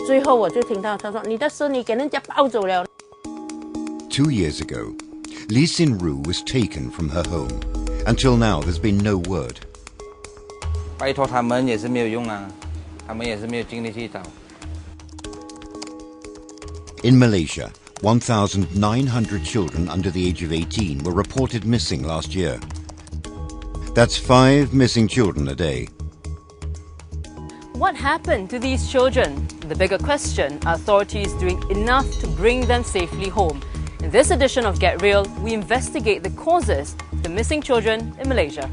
最后我就听到他说你的孙女给人家抱走了。2 years ago, Lee Sin-ru was taken from her home. Until now, there's been no word. 拜托他们也是没有用啊，他们也是没有精力去找。In Malaysia, 1,900 children under the age of 18 were reported missing last year. That's 5 missing children a day. What happened to these children? The bigger question, are authorities doing enough to bring them safely home? In this edition of Get Real, we investigate the causes of the missing children in Malaysia.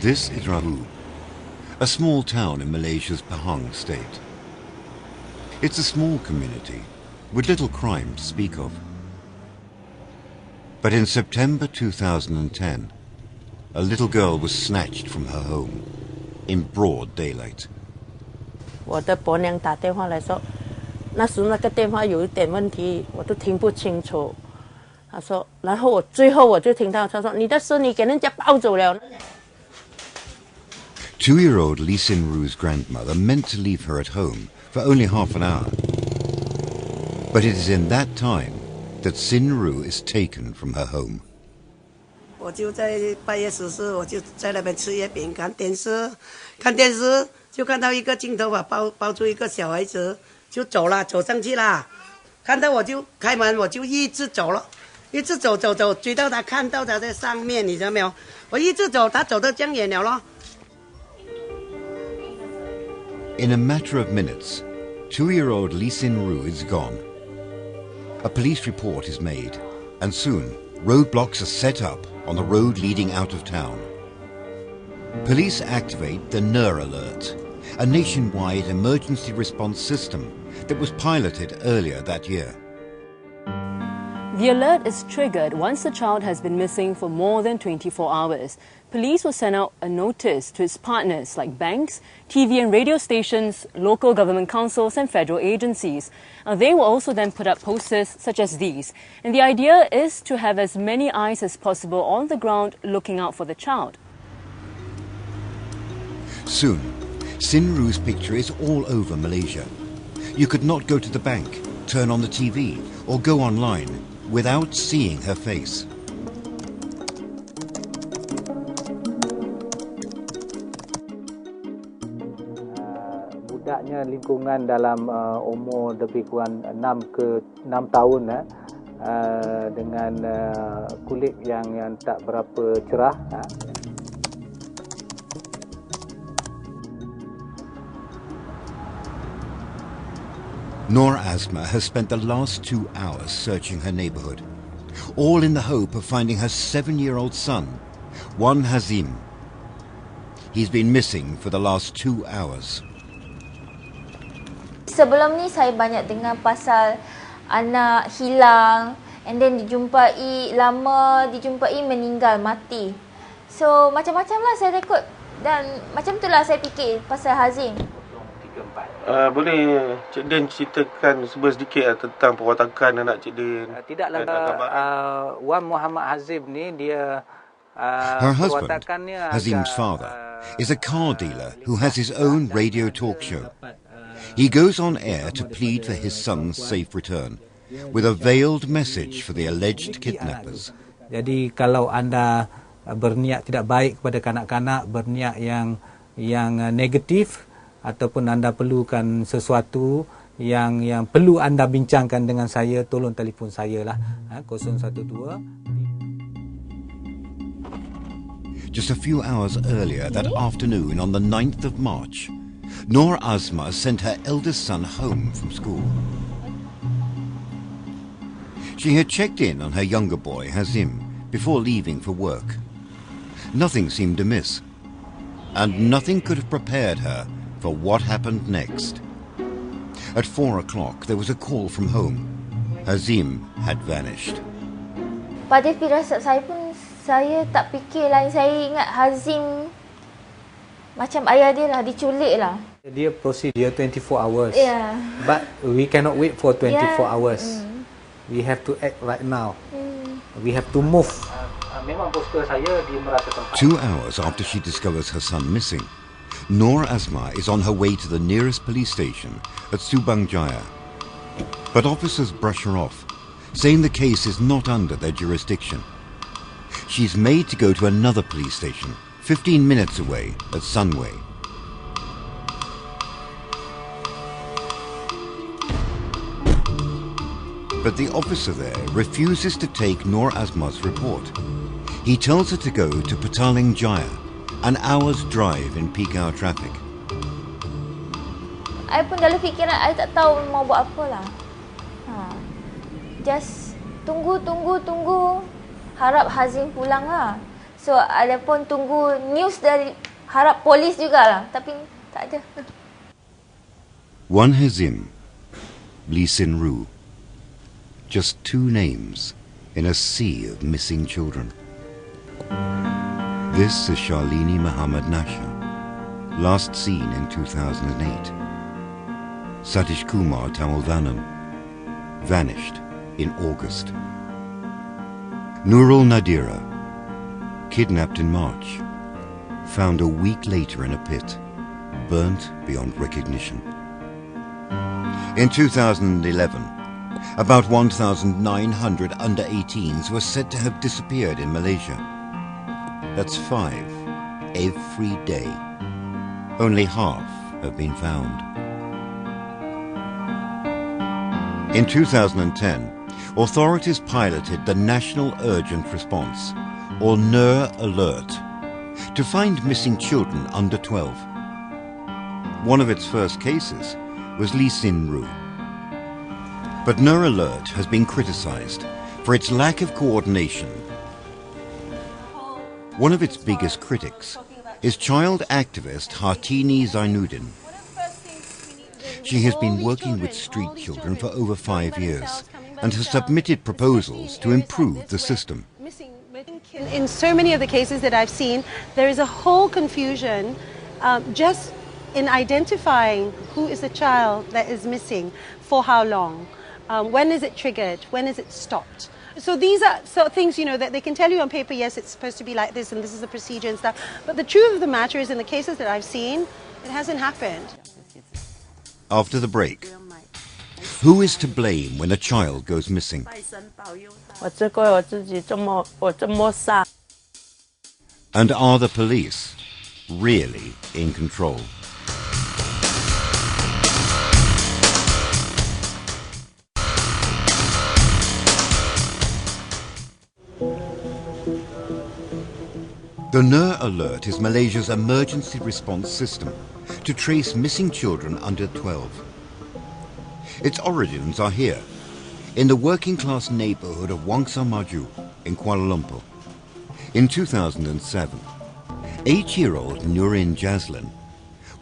This is Rabu, a small town in Malaysia's Pahang state. It's a small community with little crime to speak of. But in September 2010, a little girl was snatched from her home in broad daylight. 我的伯娘打电话来说，那时那个电话有一点问题，我都听不清楚。他说，然后最后我就听到他说，你的孙女给人家抱走了。2-year-old Lee Sin-ru's grandmother meant to leave her at home for only half an hour. But it is in that time that Sin-ru is taken from her home. 我就在8月14，我就在那边吃月饼，看电视就看到一个镜头吧，抱住一个小孩子就走上去了，看到我就开门，我就一直走了，一直走，追到他，看到他在上面，你知道没有？我一直走，他走到这样远了咯。In a matter of minutes, 2-year-old Lee Sin-ru is gone. A police report is made, and soon roadblocks are set up on the road leading out of town. Police activate the NER alert, a nationwide emergency response system that was piloted earlier that year. The alert is triggered once the child has been missing for more than 24 hours. Police will send out a notice to its partners like banks, TV and radio stations, local government councils and federal agencies. They will also then put up posters such as these. And the idea is to have as many eyes as possible on the ground looking out for the child. Soon, Sin-ru's picture is all over Malaysia. You could not go to the bank, turn on the TV or go online without seeing her face. Budaknya lingkungan dalam umur lebih kurang 6 tahun dengan kulit yang tak berapa cerah. Noor Asma has spent the last 2 hours searching her neighborhood, all in the hope of finding her 7-year-old son, Wan Hazim. He's been missing for the last 2 hours. Sebelum ni saya banyak dengar pasal anak hilang and then dijumpai meninggal, mati. So macam-macam lah saya rekod dan macam itulah saya fikir pasal Hazim. Boleh Cik Din ceritakan sedikit tentang perwatakan anak Cik Din? Tidaklah, Wan Muhammad Hazim ni dia Her husband, Hazim's father, is a car dealer who has his own radio talk show. He goes on air to plead for his son's safe return, with a veiled message for the alleged kidnappers. Jadi kalau anda berniat tidak baik kepada kanak-kanak, berniat yang negatif, ataupun anda perlukan sesuatu yang perlu anda bincangkan dengan saya, tolong telefon saya lah, 012. Just a few hours earlier that afternoon on the 9th of March, Noor Asma sent her eldest son home from school. She had checked in on her younger boy, Hazim, before leaving for work. Nothing seemed amiss. and nothing could have prepared her for what happened next. At 4 o'clock, there was a call from home. Hazim had vanished. Pada firasat saya pun, saya tak fikir lain. Saya ingat Hazim macam ayah dia lah, diculik lah. Dia procedure 24 hours. Yeah. But we cannot wait for 24 Yeah. hours. We have to act right now. We have to move. Memang poster saya di merata tempat. 2 hours after she discovers her son missing, Noor Asma is on her way to the nearest police station at Subang Jaya. But officers brush her off, saying the case is not under their jurisdiction. She's made to go to another police station, 15 minutes away at Sunway. But the officer there refuses to take Noor Asma's report. He tells her to go to Petaling Jaya, an hour's drive in peak hour traffic. I pun dalam fikiran, I tak tahu mau buat apa lah. Just tunggu. Harap Hazim pulang lah. So, ada pun tunggu news dari, harap polis jugalah. Tapi tak ada. One Hazim, Lisin Ru. Just 2 names in a sea of missing children. This is Shalini Muhammad Nasha, last seen in 2008. Satish Kumar Tamilvanam, vanished in August. Nurul Nadira, kidnapped in March, found a week later in a pit, burnt beyond recognition. In 2011, about 1,900 under-18s were said to have disappeared in Malaysia. That's 5 every day. Only half have been found. In 2010, authorities piloted the National Urgent Response, or NUR Alert, to find missing children under 12. One of its first cases was Lisin Ru. But NUR Alert has been criticized for its lack of coordination. One of its biggest critics is child activist Hartini Zainuddin. She has been working with street children for over 5 years and has submitted proposals to improve the system. In so many of the cases that I've seen, there is a whole confusion just in identifying who is the child that is missing, for how long, when is it triggered, when is it stopped. So these are things, you know, that they can tell you on paper, yes, it's supposed to be like this and this is the procedure and stuff. But the truth of the matter is, in the cases that I've seen, it hasn't happened. After the break, who is to blame when a child goes missing? And are the police really in control? The NUR Alert is Malaysia's emergency response system to trace missing children under 12. Its origins are here, in the working-class neighbourhood of Wangsa Maju in Kuala Lumpur. In 2007, 8-year-old Nurin Jazlin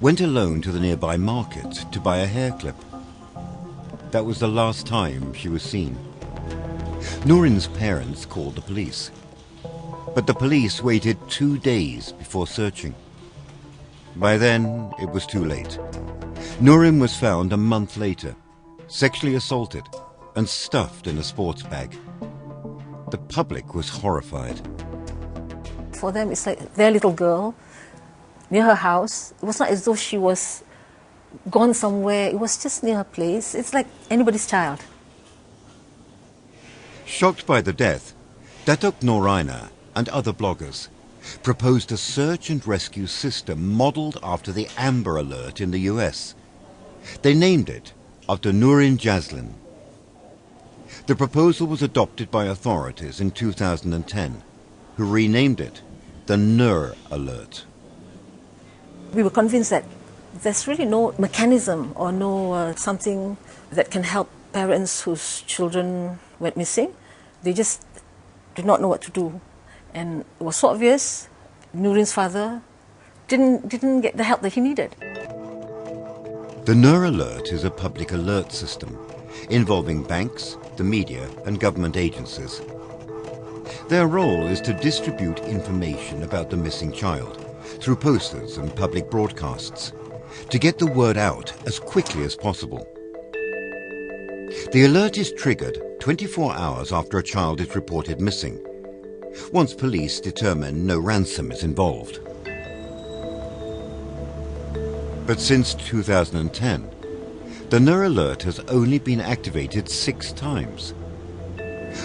went alone to the nearby market to buy a hair clip. That was the last time she was seen. Nurin's parents called the police, but the police waited 2 days before searching. By then, it was too late. Nurin was found a month later, sexually assaulted and stuffed in a sports bag. The public was horrified. For them, it's like their little girl near her house. It was not as though she was gone somewhere. It was just near her place. It's like anybody's child. Shocked by the death, Datuk Noraina and other bloggers proposed a search and rescue system modelled after the Amber Alert in the US. They named it after Nurin Jazlin. The proposal was adopted by authorities in 2010, who renamed it the NUR Alert. We were convinced that there's really no mechanism or no something that can help parents whose children went missing. They just did not know what to do. And it was so obvious. Nurin's father didn't get the help that he needed. The Nur Alert is a public alert system involving banks, the media and government agencies. Their role is to distribute information about the missing child through posters and public broadcasts to get the word out as quickly as possible. The alert is triggered 24 hours after a child is reported missing, once police determine no ransom is involved. But since 2010, the Nur Alert has only been activated 6 times.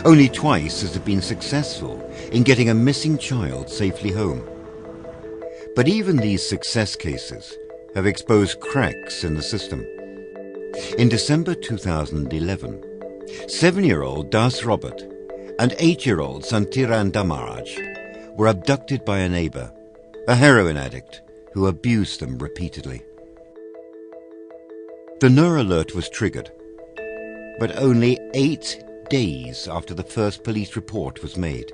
Only twice has it been successful in getting a missing child safely home. But even these success cases have exposed cracks in the system. In December 2011, 7-year-old Das Robert and 8-year-old Santiran Damaraj were abducted by a neighbor, a heroin addict, who abused them repeatedly. The Nur Alert was triggered, but only 8 days after the first police report was made,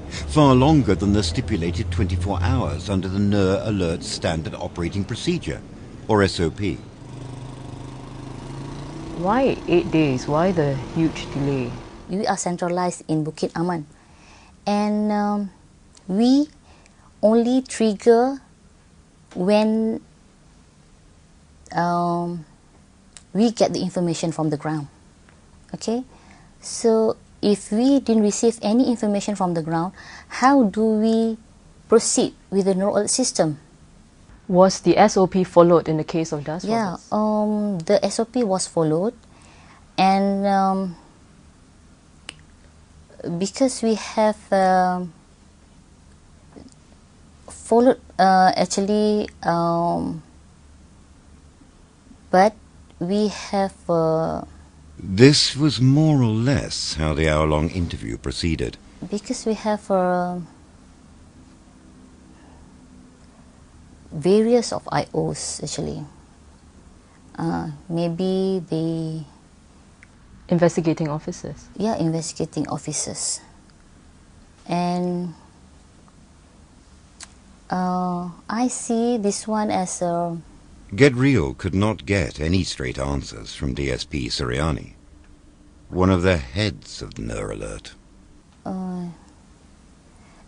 far longer than the stipulated 24 hours under the Nur Alert Standard Operating Procedure, or SOP. Why 8 days? Why the huge delay? We are centralized in Bukit Aman, and we only trigger when we get the information from the ground. Okay, so if we didn't receive any information from the ground, how do we proceed with the Nur Alert system? Was the SOP followed in the case of Das? Yeah, the SOP was followed, and because we have followed but we have This was more or less how the hour-long interview proceeded. Because we have various of IOs actually. Maybe the investigating officers. Yeah, investigating officers. And I see this one as a... Get Real could not get any straight answers from DSP Suryani, one of the heads of the Nur Alert.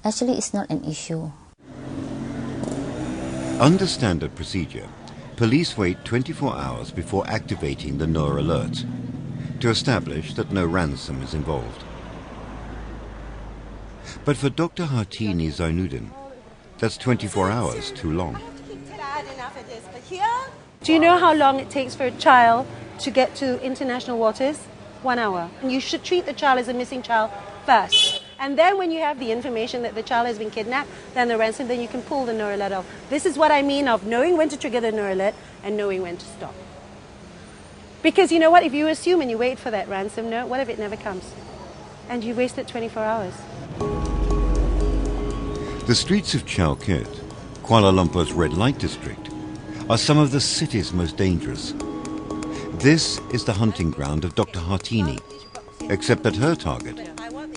Actually, it's not an issue. Under standard procedure, police wait 24 hours before activating the Nur Alert to establish that no ransom is involved. But for Dr. Hartini Zainuddin, that's 24 hours too long. Do you know how long it takes for a child to get to international waters? 1 hour. And you should treat the child as a missing child first. And then when you have the information that the child has been kidnapped, then the ransom, then you can pull the Nur Alert off. This is what I mean of knowing when to trigger the Nur Alert and knowing when to stop. Because you know what, if you assume and you wait for that ransom note, what if it never comes? And you wasted 24 hours. The streets of Chao Kit, Kuala Lumpur's red light district, are some of the city's most dangerous. This is the hunting ground of Dr. Hartini, except that her target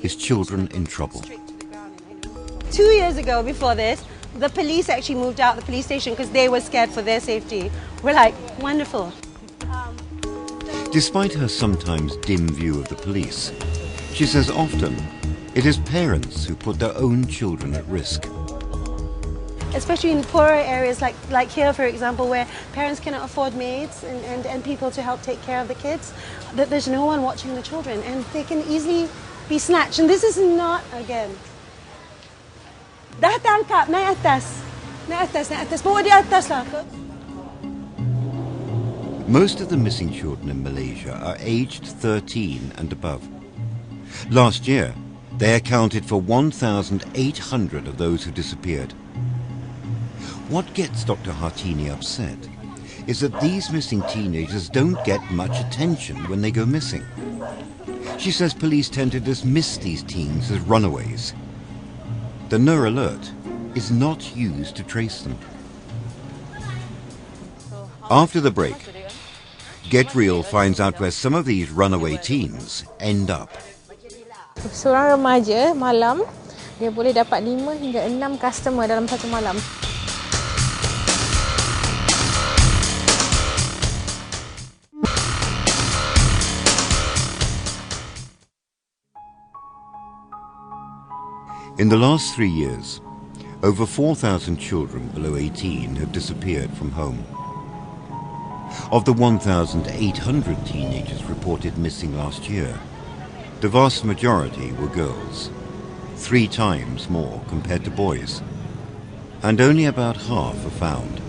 is children in trouble. 2 years ago, before this, the police actually moved out the police station because they were scared for their safety. We're like, wonderful. Despite her sometimes dim view of the police, she says often it is parents who put their own children at risk. Especially in poorer areas like here, for example, where parents cannot afford maids and people to help take care of the kids, that there's no one watching the children and they can easily be snatched. And this is not, again, dah tangkap, naik atas, bawa di atas lah. Most of the missing children in Malaysia are aged 13 and above. Last year, they accounted for 1,800 of those who disappeared. What gets Dr. Hartini upset is that these missing teenagers don't get much attention when they go missing. She says police tend to dismiss these teens as runaways. The Nur Alert is not used to trace them. After the break, Get Real finds out where some of these runaway teens end up. Seorang remaja malam, dia boleh dapat 5 hingga 6 customer dalam satu malam. In the last 3 years, over 4,000 children below 18 have disappeared from home. Of the 1,800 teenagers reported missing last year, the vast majority were girls, 3 times more compared to boys, and only about half are found.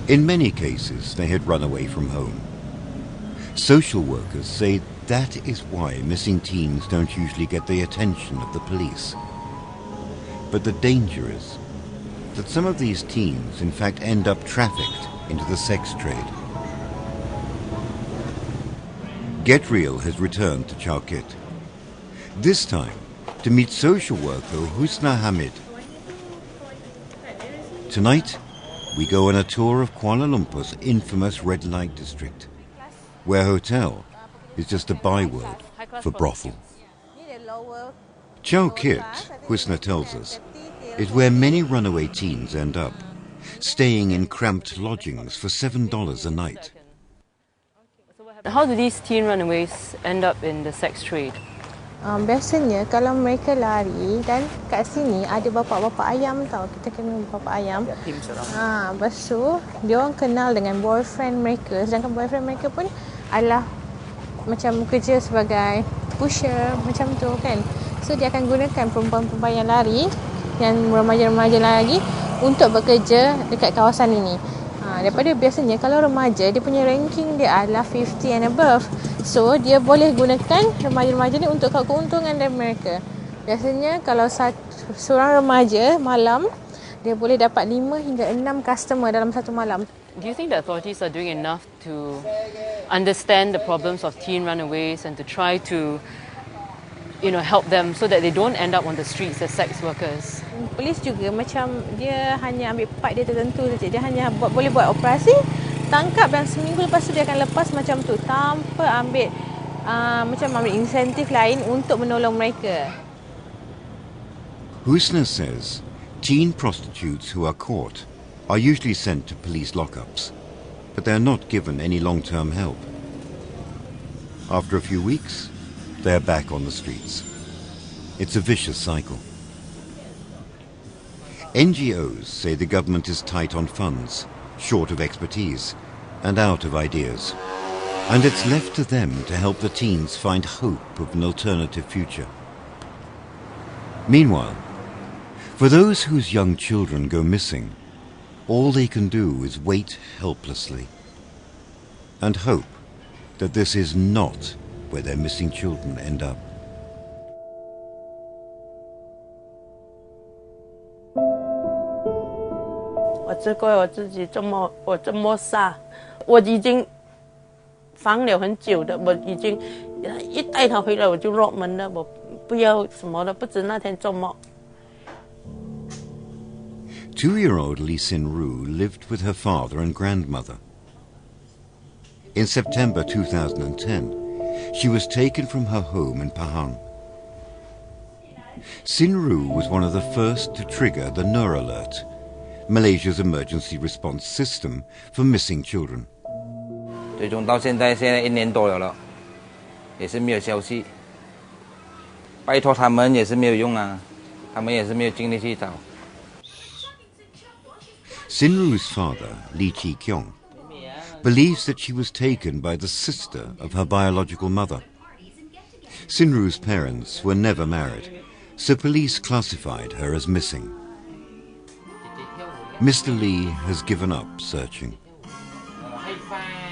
In many cases, they had run away from home. Social workers say that is why missing teens don't usually get the attention of the police. But the danger is that some of these teens in fact end up trafficked into the sex trade. Get Real has returned to Chalkit, this time to meet social worker Husna Hamid. Tonight, we go on a tour of Kuala Lumpur's infamous red light district, where hotel is just a byword for brothel. Chalkit, Husna tells us, is where many runaway teens end up, staying in cramped lodgings for $7 a night. How do these teen runaways end up in the sex trade? Biasanya kalau mereka lari dan kat sini ada bapa-bapa ayam tau, kita kenal bapa ayam. Lepas tu dia orang kenal dengan boyfriend mereka, sedangkan boyfriend mereka pun adalah macam kerja sebagai pusher macam tu kan. So dia akan gunakan perempuan-perempuan yang lari, yang remaja-remaja lagi untuk bekerja dekat kawasan ini. Daripada biasanya kalau remaja dia punya ranking dia adalah 50 and above. So dia boleh gunakan remaja-remaja ni untuk keuntungan dari mereka. Biasanya kalau seorang remaja malam dia boleh dapat 5 hingga 6 customer dalam satu malam. Do you think the authorities are doing enough to understand the problems of teen runaways and to try to help them so that they don't end up on the streets as sex workers? Polis juga macam dia hanya ambil part dia tertentu saja. Dia hanya boleh buat operasi, tangkap dan seminggu lepas tu dia akan lepas macam tu tanpa ambil insentif lain untuk menolong mereka. Husna says teen prostitutes who are caught are usually sent to police lockups, but they are not given any long-term help. After a few weeks, they are back on the streets. It's a vicious cycle. NGOs say the government is tight on funds, short of expertise, and out of ideas. And it's left to them to help the teens find hope of an alternative future. Meanwhile, for those whose young children go missing, all they can do is wait helplessly and hope that this is not where their missing children end up. I 这么傻，我已经防了很久的，我已经一带他回来我就落门了，我不要什么了，不知那天做梦。Two-year-old Lee Sin Ru lived with her father and grandmother. In September 2010, she was taken from her home in Pahang. Sin Ru was one of the first to trigger the Nur Alert, Malaysia's emergency response system for missing children. 最终到现在1年多了，也是没有消息。拜托他们也是没有用啊，他们也是没有精力去找。Sin Ru's father, Lee Chi Kyong, believes that she was taken by the sister of her biological mother. Sin Ru's parents were never married, so police classified her as missing. Mr. Lee has given up searching.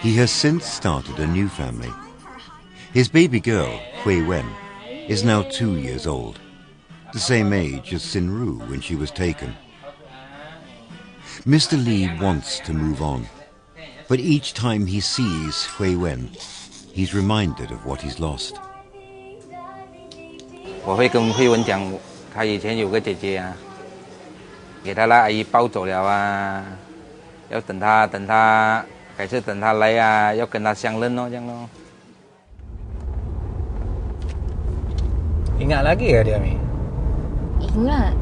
He has since started a new family. His baby girl, Hui Wen, is now 2 years old, the same age as Sin Ru when she was taken. Mr. Lee wants to move on, but each time he sees Hui Wen, he's reminded of what he's lost. 我会跟慧文讲，他以前有个姐姐啊，给他那阿姨抱走了啊，要等他改次等他来啊，要跟他相认哦，这样咯。Ingat lagi ke dia ni? Ingat.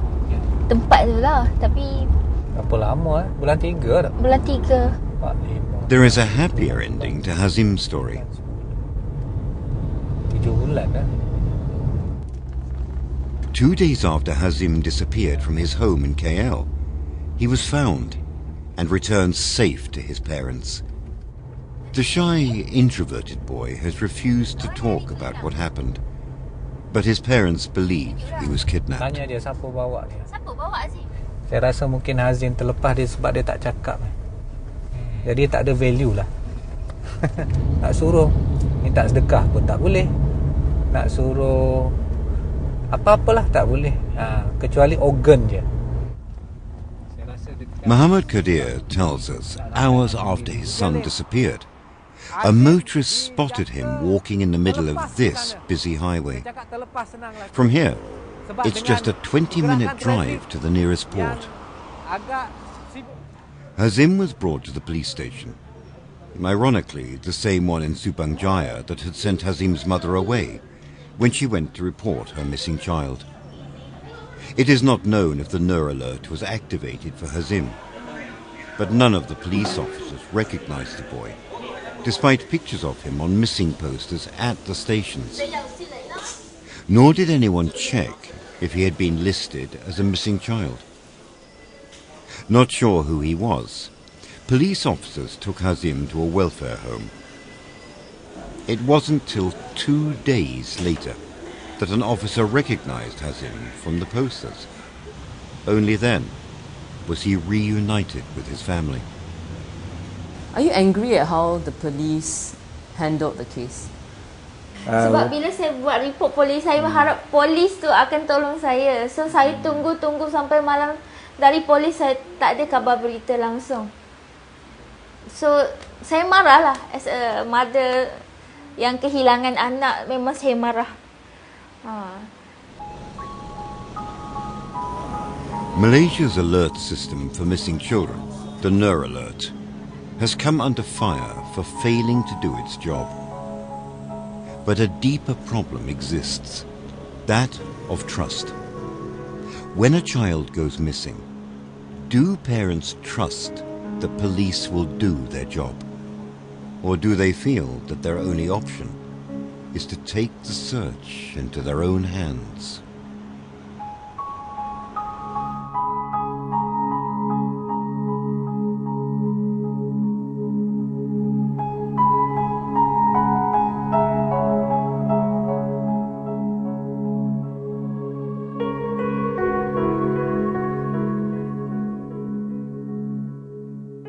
Tempat tu lah, tapi Berapa lama Bulan 3 tak? bulan 3. 4, 5. There is a happier ending to Hazim's story. 7 bulan dah. 2 days after Hazim disappeared from his home in KL, he was found and returned safe to his parents. The shy, introverted boy has refused to talk about what happened, but his parents believe he was kidnapped. Tanya dia siapa bawa dia. Siapa bawa Azim? Saya rasa mungkin Hazim terlepas dia sebab dia tak cakap. Jadi tak ada value lah. Nak suruh minta sedekah pun tak boleh. Nak suruh apa-apalah tak boleh. Kecuali organ je. Muhammad Qadir tells us hours after his son disappeared, a motorist spotted him walking in the middle of this busy highway. From here, it's just a 20-minute drive to the nearest port. Hazim was brought to the police station. Ironically, the same one in Subang Jaya that had sent Hazim's mother away when she went to report her missing child. It is not known if the Nur alert was activated for Hazim, but none of the police officers recognized the boy, despite pictures of him on missing posters at the stations. Nor did anyone check if he had been listed as a missing child. Not sure who he was, police officers took Hazim to a welfare home. It wasn't till 2 days later that an officer recognized Hazim from the posters. Only then was he reunited with his family. Are you angry at how the police handled the case? Sebab bila saya buat report polis, saya berharap polis tu akan tolong saya. So saya tunggu sampai malam dari polis, saya tak ada khabar berita langsung. So saya marah lah as a mother yang kehilangan anak, memang saya marah. Malaysia's alert system for missing children, the Nur alert, has come under fire for failing to do its job. But a deeper problem exists, that of trust. When a child goes missing, do parents trust the police will do their job? Or do they feel that their only option is to take the search into their own hands?